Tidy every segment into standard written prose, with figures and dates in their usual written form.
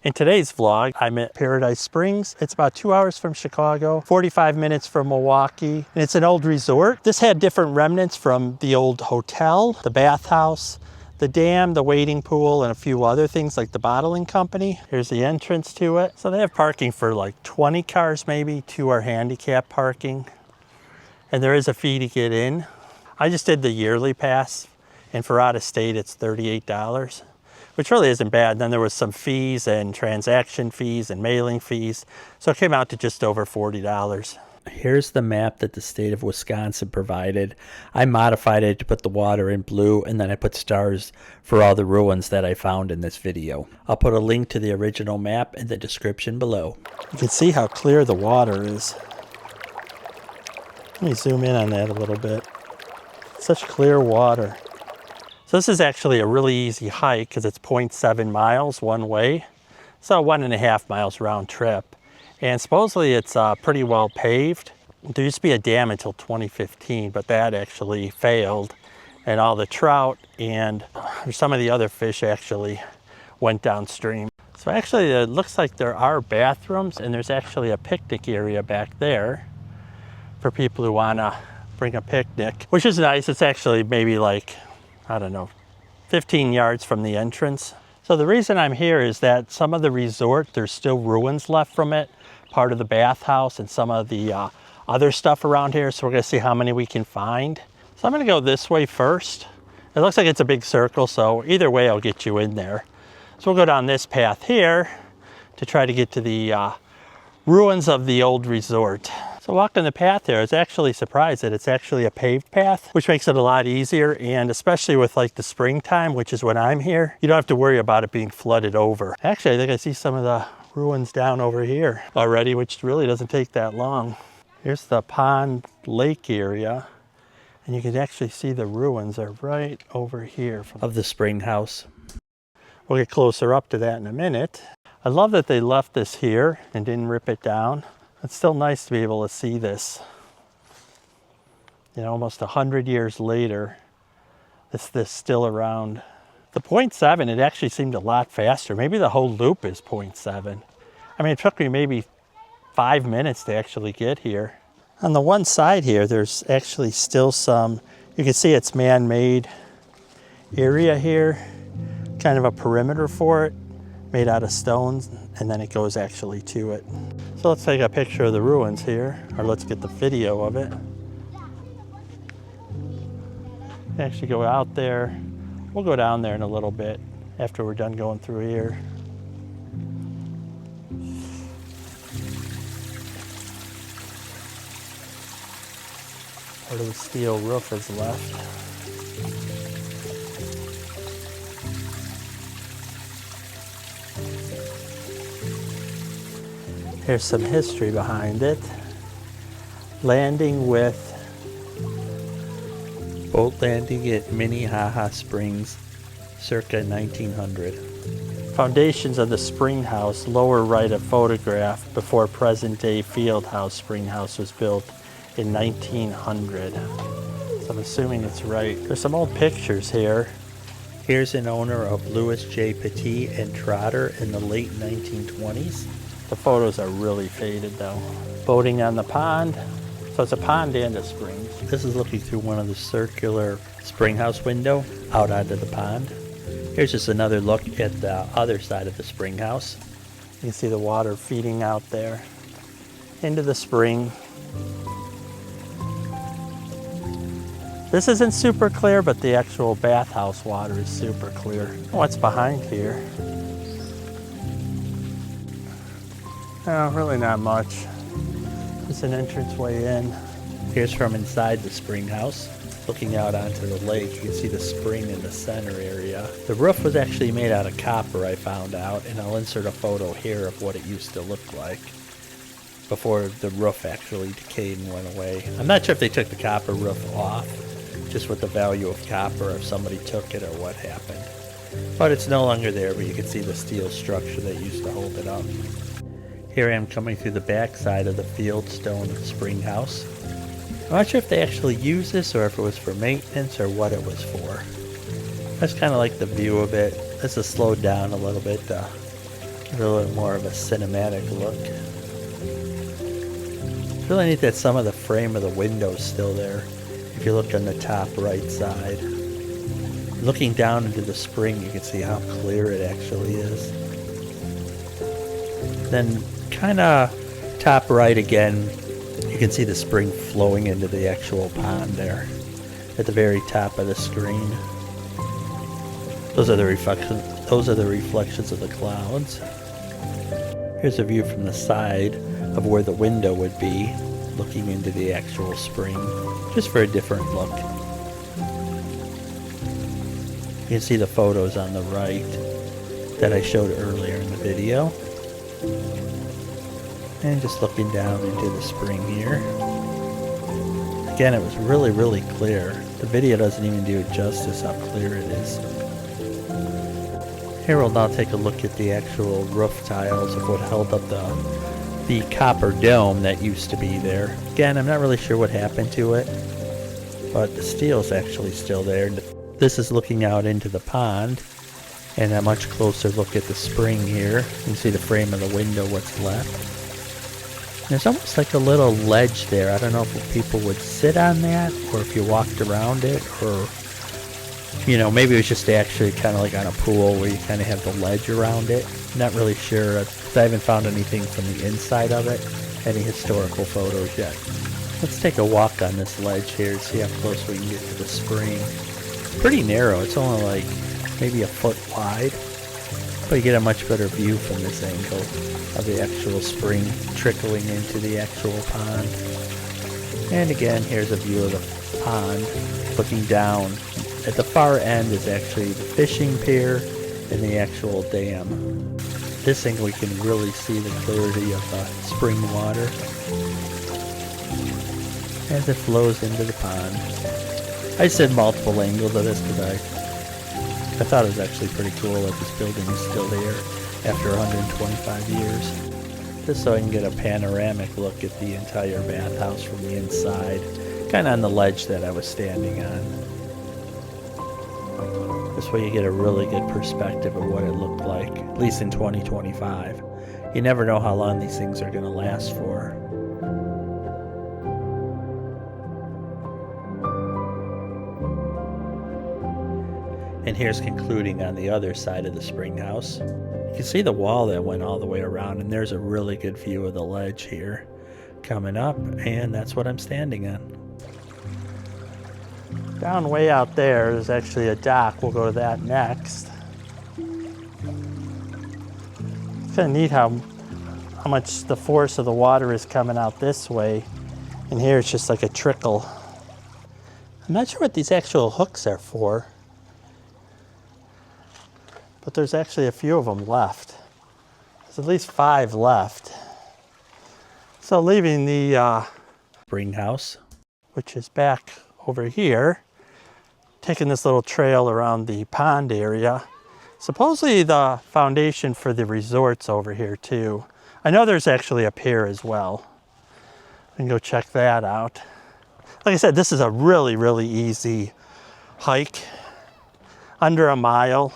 In today's vlog, I'm at Paradise Springs. It's about 2 hours from Chicago, 45 minutes from Milwaukee, and it's an old resort. This had different remnants from the old hotel, the bathhouse, the dam, the wading pool, and a few other things like the bottling company. Here's the entrance to it. So they have parking for like 20 cars maybe, 2 are handicap parking. And there is a fee to get in. I just did the yearly pass, and for out of state it's $38, which really isn't bad. Then there was some fees and transaction fees and mailing fees. So it came out to just over $40. Here's the map that the state of Wisconsin provided. I modified it to put the water in blue, and then I put stars for all the ruins that I found in this video. I'll put a link to the original map in the description below. You can see how clear the water is. Let me zoom in on that a little bit. Such clear water. So this is actually a really easy hike because it's 0.7 miles one way. So 1.5 miles round trip. And supposedly it's pretty well paved. There used to be a dam until 2015, but that actually failed. And all the trout and some of the other fish actually went downstream. So actually it looks like there are bathrooms, and there's actually a picnic area back there for people who want to bring a picnic, which is nice. It's actually maybe like, I don't know, 15 yards from the entrance. So the reason I'm here is that some of the resort, there's still ruins left from it, part of the bathhouse and some of the other stuff around here. So we're gonna see how many we can find. So I'm gonna go this way first. It looks like it's a big circle, so either way I'll get you in there. So we'll go down this path here to try to get to the ruins of the old resort. So walking the path there, I was actually surprised that it's actually a paved path, which makes it a lot easier. And especially with like the springtime, which is when I'm here, you don't have to worry about it being flooded over. Actually, I think I see some of the ruins down over here already, which really doesn't take that long. Here's the pond lake area, and you can actually see the ruins are right over here of the spring house. We'll get closer up to that in a minute. I love that they left this here and didn't rip it down. It's still nice to be able to see this. You know, almost 100 years later, this still around. The 0.7, it actually seemed a lot faster. Maybe the whole loop is 0.7. I mean, it took me maybe 5 minutes to actually get here. On the one side here, there's actually still some, you can see it's man-made area here, kind of a perimeter for it, made out of stones, and then it goes actually to it. So let's take a picture of the ruins here, or let's get the video of it. Actually go out there. We'll go down there in a little bit after we're done going through here. Part of the steel roof is left. Here's some history behind it. Landing with boat landing at Minnehaha Springs, circa 1900. Foundations of the spring house, lower right of photograph, before present-day field house spring house was built in 1900. So I'm assuming it's right. There's some old pictures here. Here's an owner of Louis J. Petit and Trotter in the late 1920s. The photos are really faded though. Boating on the pond. So it's a pond and a spring. This is looking through one of the circular spring house window out onto the pond. Here's just another look at the other side of the spring house. You can see the water feeding out there into the spring. This isn't super clear, but the actual bathhouse water is super clear. What's behind here? Oh, really not much. There's an entranceway in. Here's from inside the spring house. Looking out onto the lake, you can see the spring in the center area. The roof was actually made out of copper, I found out, and I'll insert a photo here of what it used to look like before the roof actually decayed and went away. I'm not sure if they took the copper roof off, just with the value of copper, if somebody took it or what happened. But it's no longer there, but you can see the steel structure that used to hold it up. Here I am coming through the back side of the fieldstone spring house. I'm not sure if they actually used this or if it was for maintenance or what it was for. That's kind of like the view of it. This is slowed down a little bit to Give it a little more of a cinematic look. It's really neat that some of the frame of the window is still there. If you look on the top right side. Looking down into the spring, you can see how clear it actually is. Then kind of top right again, you can see the spring flowing into the actual pond there at the very top of the screen. Those are the reflections of the clouds. Here's a view from the side of where the window would be, looking into the actual spring, just for a different look. You can see the photos on the right that I showed earlier in the video. And just looking down into the spring here. Again, it was really, really clear. The video doesn't even do it justice how clear it is. Here we'll now take a look at the actual roof tiles of what held up the copper dome that used to be there. Again, I'm not really sure what happened to it, but the steel's actually still there. This is looking out into the pond, and a much closer look at the spring here. You can see the frame of the window, what's left. There's almost like a little ledge there. I don't know if people would sit on that, or if you walked around it, or, you know, maybe it was just actually kind of like on a pool where you kind of have the ledge around it. Not really sure. I haven't found anything from the inside of it, any historical photos yet. Let's take a walk on this ledge here and see how close we can get to the spring. Pretty narrow. It's only like maybe a foot wide, but you get a much better view from this angle of the actual spring trickling into the actual pond. And again, here's a view of the pond looking down. At the far end is actually the fishing pier and the actual dam. This angle we can really see the clarity of the spring water as it flows into the pond. I said multiple angles of this because I thought it was actually pretty cool that this building is still there after 125 years. Just so I can get a panoramic look at the entire bathhouse from the inside, kind of on the ledge that I was standing on. This way you get a really good perspective of what it looked like, at least in 2025. You never know how long these things are going to last for. And here's concluding on the other side of the spring house. You can see the wall that went all the way around, and there's a really good view of the ledge here coming up, and that's what I'm standing on. Down way out there is actually a dock. We'll go to that next. It's kind of neat how much the force of the water is coming out this way, and here it's just like a trickle. I'm not sure what these actual hooks are for, but there's actually a few of them left. There's at least 5 left. So leaving the spring house, which is back over here, taking this little trail around the pond area. Supposedly the foundation for the resort's over here too. I know there's actually a pier as well. I can go check that out. Like I said, this is a really, really easy hike. Under a mile.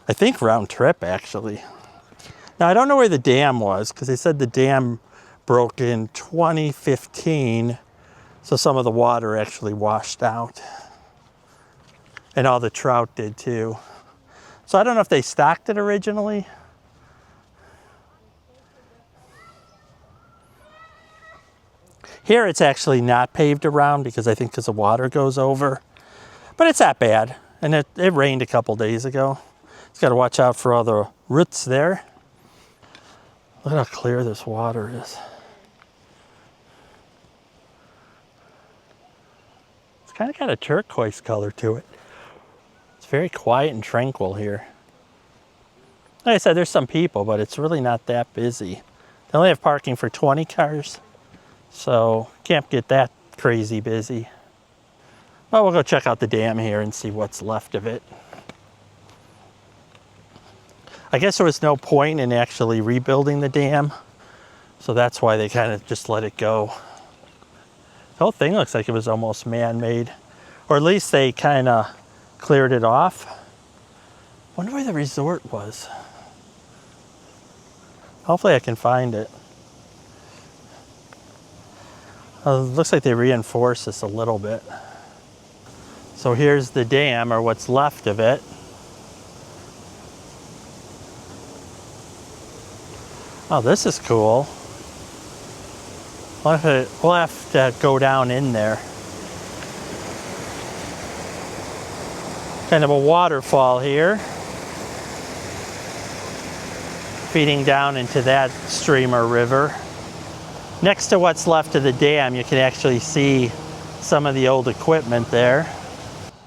I think round trip actually. Now I don't know where the dam was because they said the dam broke in 2015. So some of the water actually washed out. And all the trout did too. So I don't know if they stocked it originally. Here it's actually not paved around because I think the water goes over. But it's that bad. And it rained a couple days ago. Just got to watch out for all the roots there. Look at how clear this water is. It's kind of got a turquoise color to it. It's very quiet and tranquil here. Like I said, there's some people, but it's really not that busy. They only have parking for 20 cars, so can't get that crazy busy. But we'll go check out the dam here and see what's left of it. I guess there was no point in actually rebuilding the dam, so that's why they kind of just let it go. The whole thing looks like it was almost man-made, or at least they kind of cleared it off. Wonder where the resort was. Hopefully I can find it. Oh, it looks like they reinforced this a little bit. So here's the dam, or what's left of it. Oh, this is cool. We'll have to go down in there. Kind of a waterfall here, feeding down into that stream or river. Next to what's left of the dam, you can actually see some of the old equipment there.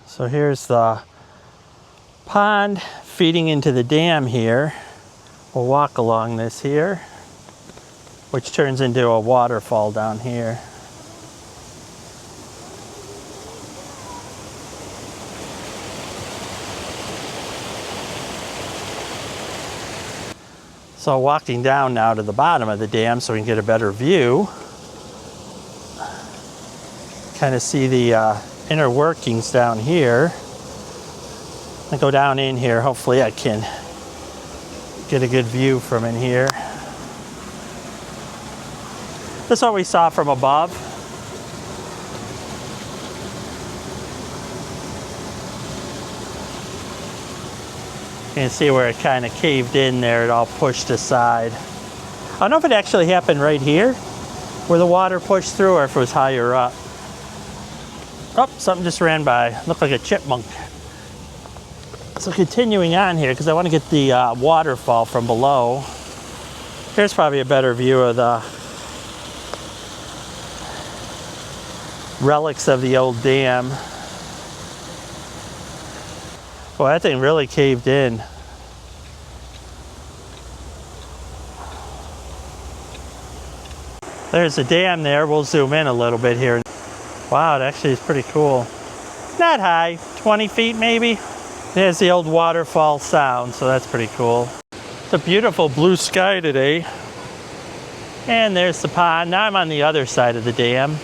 So here's the pond feeding into the dam here. We'll walk along this here, which turns into a waterfall down here. So walking down now to the bottom of the dam so we can get a better view. Kind of see the inner workings down here. I go down in here, hopefully I can get a good view from in here. This is what we saw from above. You can see where it kind of caved in there, it all pushed aside. I don't know if it actually happened right here, where the water pushed through, or if it was higher up. Oh, something just ran by, looked like a chipmunk. So continuing on here, because I want to get the waterfall from below. Here's probably a better view of the relics of the old dam. Boy, that thing really caved in. There's a dam there. We'll zoom in a little bit here. Wow, it actually is pretty cool. Not high, 20 feet maybe. There's the old waterfall sound, so that's pretty cool. It's a beautiful blue sky today. And there's the pond. Now I'm on the other side of the dam.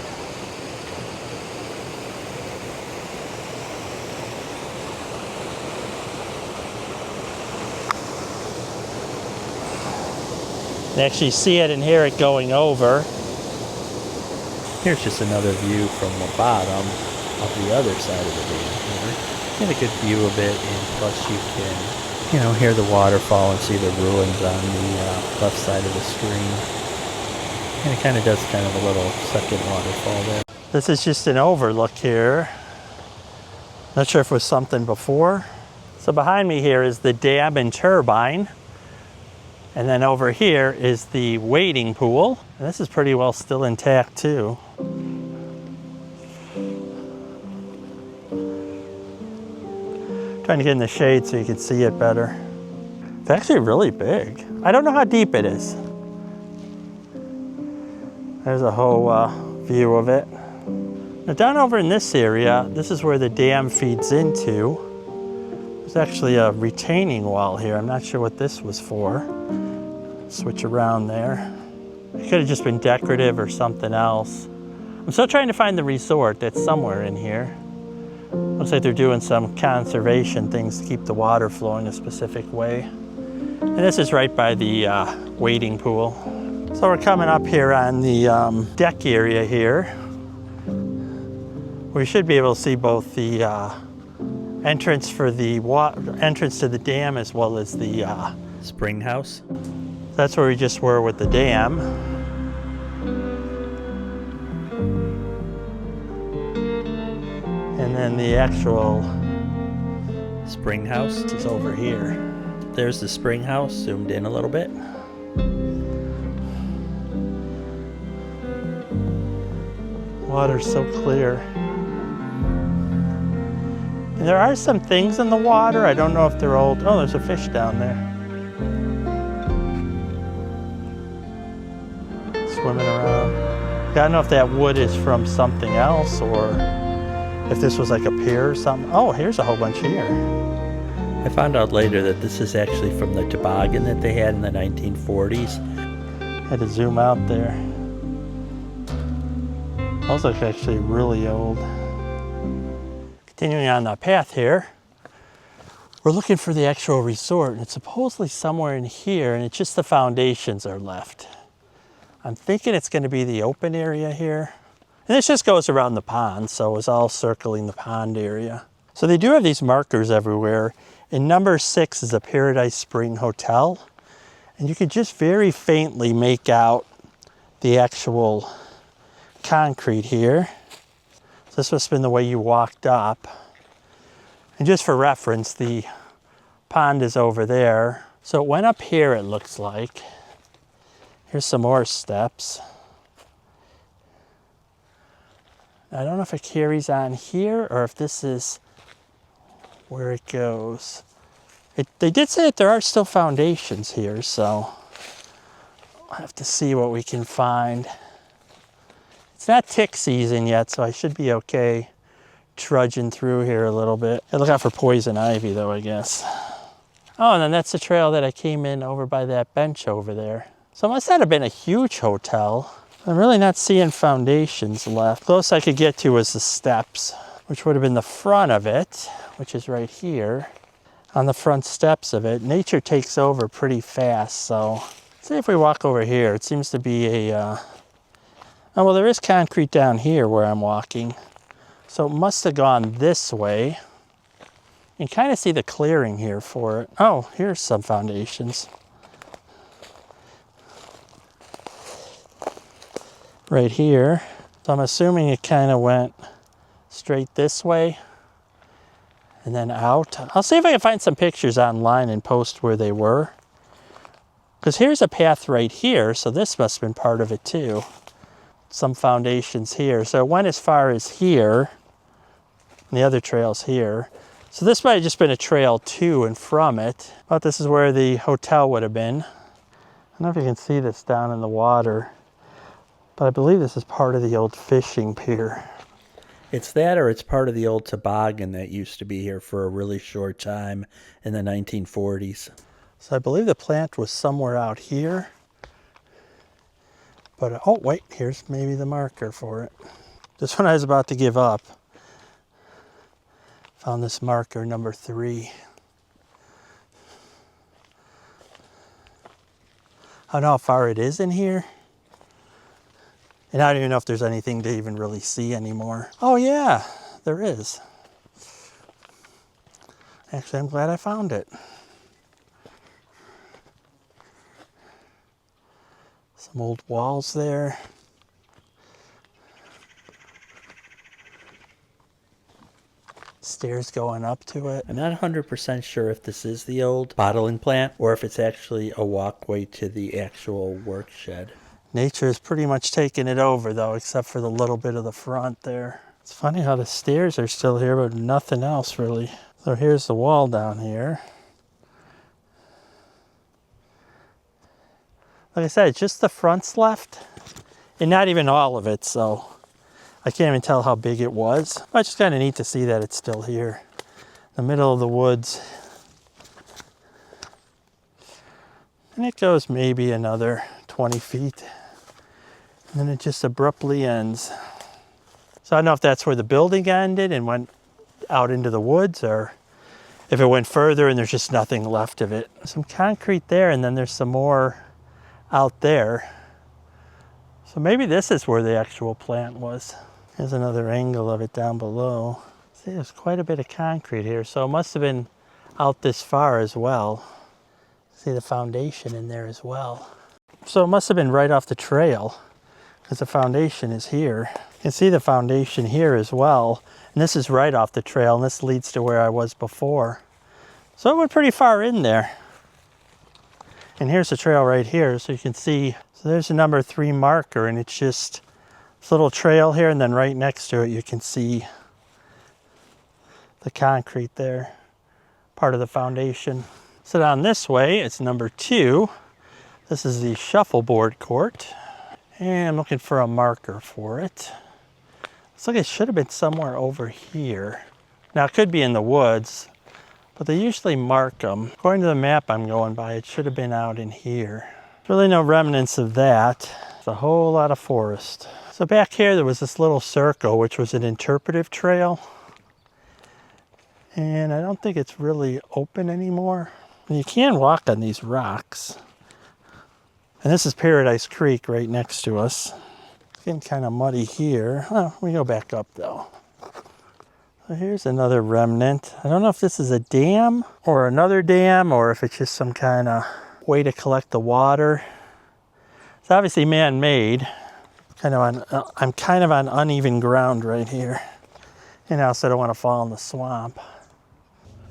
You actually see it and hear it going over. Here's just another view from the bottom of the other side of the dam here. Get a good view of it, and plus you can, hear the waterfall and see the ruins on the left side of the stream. And it kind of does kind of a little second waterfall there. This is just an overlook here. Not sure if it was something before. So behind me here is the dam and turbine. And then over here is the wading pool. And this is pretty well still intact too. Trying to get in the shade so you can see it better. It's actually really big. I don't know how deep it is. There's a whole view of it. Now down over in this area, this is where the dam feeds into. There's actually a retaining wall here. I'm not sure what this was for. Switch around there. It could have just been decorative or something else. I'm still trying to find the resort that's somewhere in here. Looks like they're doing some conservation things to keep the water flowing a specific way. And this is right by the wading pool. So we're coming up here on the deck area here. We should be able to see both the entrance for the entrance to the dam as well as the spring house. That's where we just were with the dam. And then the actual spring house is over here. There's the spring house, zoomed in a little bit. Water's so clear. And there are some things in the water. I don't know if they're old. Oh, there's a fish down there. Swimming around. I don't know if that wood is from something else or if this was like a pier or something. Oh, here's a whole bunch here. I found out later that this is actually from the toboggan that they had in the 1940s. Had to zoom out there. Those look actually really old. Continuing on the path here, We're looking for the actual resort, and it's supposedly somewhere in here, and it's just the foundations are left. I'm thinking it's going to be the open area here. And this just goes around the pond, so it's all circling the pond area. So they do have these markers everywhere. And number 6 is a Paradise Spring Hotel. And you could just very faintly make out the actual concrete here. So this must have been the way you walked up. And just for reference, the pond is over there. So it went up here, it looks like. Here's some more steps. I don't know if it carries on here or if this is where it goes. They did say that there are still foundations here, so I'll have to see what we can find. It's not tick season yet, so I should be okay trudging through here a little bit. I look out for poison ivy though, I guess. Oh, and then that's the trail that I came in over by that bench over there. So it must not have been a huge hotel. I'm really not seeing foundations left. Close I could get to was the steps, which would have been the front of it, which is right here. On the front steps of it, nature takes over pretty fast, so let's see if we walk over here. It seems to be a, oh, well, there is concrete down here where I'm walking. So it must have gone this way. You can kind of see the clearing here for it. Oh, here's some foundations. Right here. So I'm assuming it kind of went straight this way and then out. I'll see if I can find some pictures online and post where they were. Because here's a path right here, so this must have been part of it too. Some foundations here. So it went as far as here. And the other trail's here. So this might have just been a trail to and from it. But this is where the hotel would have been. I don't know if you can see this down in the water, but I believe this is part of the old fishing pier. It's that or it's part of the old toboggan that used to be here for a really short time in the 1940s. So I believe the plant was somewhere out here. But, oh wait, here's maybe the marker for it. Just when I was about to give up, found this marker, number 3. I don't know how far it is in here. And I don't even know if there's anything to even really see anymore. Oh yeah, there is. Actually, I'm glad I found it. Some old walls there. Stairs going up to it. I'm not 100% sure if this is the old bottling plant or if it's actually a walkway to the actual work shed. Nature has pretty much taken it over though, except for the little bit of the front there. It's funny how the stairs are still here, but nothing else really. So here's the wall down here. Like I said, it's just the front's left, and not even all of it, so I can't even tell how big it was. But it's just kind of neat to see that it's still here. In the middle of the woods. And it goes maybe another 20 feet. And then it just abruptly ends. So I don't know if that's where the building ended and went out into the woods, or if it went further and there's just nothing left of it. Some concrete there, and then there's some more out there. So maybe this is where the actual plant was. Here's another angle of it down below. See, there's quite a bit of concrete here, so it must have been out this far as well. See the foundation in there as well. So it must have been right off the trail, because the foundation is here. You can see the foundation here as well. And this is right off the trail, and this leads to where I was before. So it went pretty far in there. And here's the trail right here, so you can see. So there's a number 3 marker, and it's just this little trail here, and then right next to it you can see the concrete there, part of the foundation. So down this way, it's number 2. This is the Shuffleboard Court. And I'm looking for a marker for it. Looks like it should have been somewhere over here. Now it could be in the woods, but they usually mark them. According to the map I'm going by, it should have been out in here. Really no remnants of that. It's a whole lot of forest. So back here there was this little circle, which was an interpretive trail. And I don't think it's really open anymore. And you can walk on these rocks. And this is Paradise Creek right next to us. It's getting kind of muddy here. Oh, we go back up though. So here's another remnant. I don't know if this is a dam or another dam or if it's just some kind of way to collect the water. It's obviously man-made. I'm kind of on uneven ground right here. And I also don't want to fall in the swamp.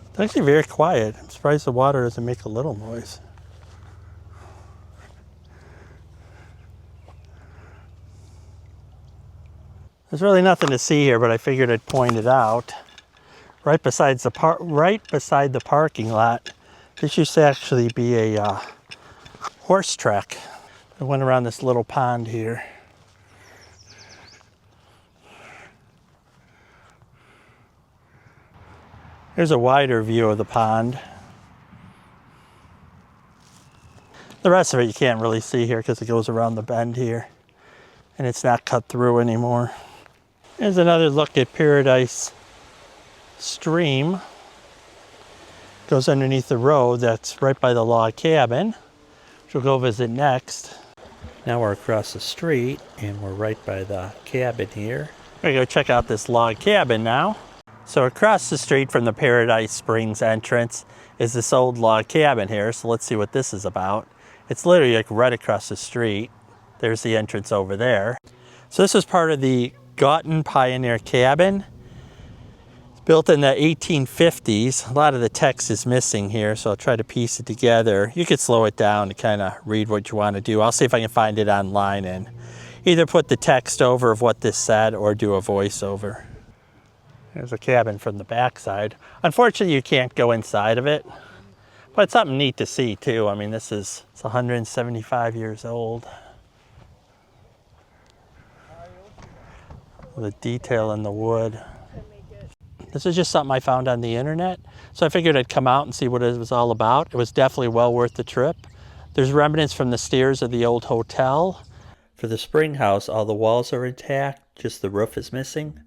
It's actually very quiet. I'm surprised the water doesn't make a little noise. There's really nothing to see here, but I figured I'd point it out. Right beside the parking lot, this used to actually be a horse track. I went around this little pond here. Here's a wider view of the pond. The rest of it you can't really see here because it goes around the bend here and it's not cut through anymore. Here's another look at Paradise Stream. Goes underneath the road that's right by the log cabin, which we'll go visit next. Now we're across the street and we're right by the cabin here. We're gonna go check out this log cabin now. So across the street from the Paradise Springs entrance is this old log cabin here. So let's see what this is about. It's literally like right across the street. There's the entrance over there. So this was part of the Gaughton Pioneer Cabin. It's built in the 1850s. A lot of the text is missing here, so I'll try to piece it together. You could slow it down to kind of read what you want to do. I'll see if I can find it online and either put the text over of what this said or do a voiceover. There's a cabin from the backside. Unfortunately, you can't go inside of it, but it's something neat to see too. I mean, it's 175 years old. The detail in the wood. This is just something I found on the internet, so I figured I'd come out and see what it was all about. It was definitely well worth the trip. There's remnants from the stairs of the old hotel. For the spring house, all the walls are intact, just the roof is missing.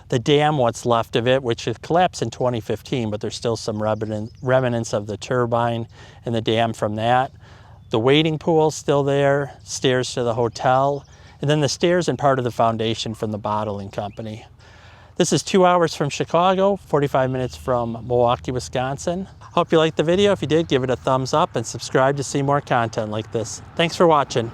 The dam, what's left of it, which had collapsed in 2015, but there's still some remnants of the turbine and the dam from that. The wading pool's still there, stairs to the hotel, and then the stairs and part of the foundation from the bottling company. This is 2 hours from Chicago, 45 minutes from Milwaukee, Wisconsin. Hope you liked the video. If you did, give it a thumbs up and subscribe to see more content like this. Thanks for watching.